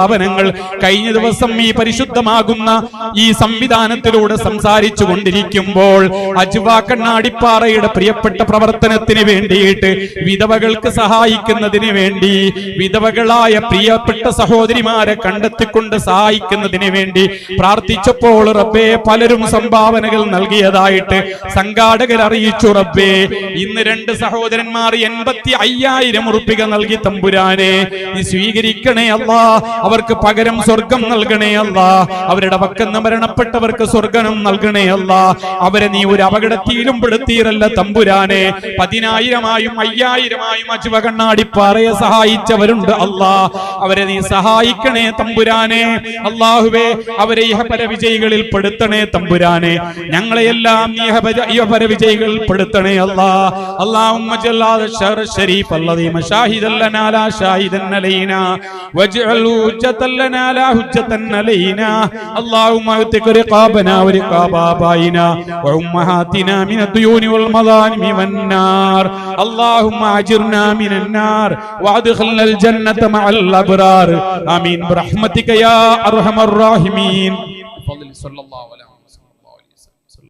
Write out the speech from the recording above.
സ്ഥാപനങ്ങൾ കഴിഞ്ഞ ദിവസം ഈ പരിശുദ്ധമാകുന്ന ഈ സംവിധാനത്തിലൂടെ സംസാരിച്ചു കൊണ്ടിരിക്കുമ്പോൾ അജ്വാ കണ്ണാടിപ്പാറയുടെ പ്രിയപ്പെട്ട പ്രവർത്തനത്തിന് വേണ്ടിയിട്ട് വിധവകൾക്ക് സഹായിക്കുന്നതിന് വേണ്ടി വിധവകളായ പ്രിയപ്പെട്ട സഹോദരിമാരെ കണ്ടെത്തിക്കൊണ്ട് സഹായിക്കുന്നതിന് വേണ്ടി പ്രാർത്ഥിച്ചപ്പോൾ റബ്ബേ പലരും സംഭാവനകൾ നൽകിയതായിട്ട് സംഘാടകർ അറിയിച്ചു. റബ്ബേ ഇന്ന് 2 സഹോദരന്മാർ 85,000 ഉറുപ്പിക നൽകി. തമ്പുരാനെ നീ സ്വീകരിക്കണേ അല്ലാ, അവർക്ക് പകരം സ്വർഗം നൽകണേ അല്ലാ, അവരുടെ വക്കന്ന് മരണപ്പെട്ടവർക്ക് സ്വർഗം നൽകണേ അല്ലാ. അവരെ നീ ഒരു അപകടത്തിലും പെടുത്തിയിരല്ല തമ്പുരാനെ. 10,000-ആയും 5,000-ആയും അജ്വ കണ്ണാടിപ്പാറയെ സഹായിച്ചവരുണ്ട് അല്ലാ, അവരെ നീ സഹായിക്കണേ തമ്പുരാനെ. അല്ലാഹുവേ അവരെ ഇഹപര വിജയികളിൽ പെടുത്തണേ തമ്പുരാനെ. ഞങ്ങളെയെല്ലാം നീ ഇഹപര വിജയികളിൽ പെടുത്തണേ അല്ലാ. അല്ലാഹുമ്മ ജല്ലാദ ശഹ്റ ശരീഫ് അല്ലദീ മശാഹിദൻ ലനാ ലാ ഷാഹിദൻ അലൈനാ വജ്അൽഹു ഹുജ്ജതൻ ലനാ ലാ ഹുജ്ജതൻ അലൈനാ. അല്ലാഹുമ്മ അഅ്തിഖ് റിഖാബനാ വറിഖാബ ആബായിനാ വഉമ്മഹാതിനാ മിനദ് ദുയൂനി വൽ മദാലിമി വന്നാർ. അല്ലാഹുമ്മ അജിർനാ മിനൻ നാർ വഅദ്ഖിൽനൽ ജന്നത മഅൽ അബ്റാർ. ആമീൻ ബിറഹ്മതിക യാ അർഹമർ റഹീമീൻ. ഫളി സല്ലല്ലാഹു അലൈഹി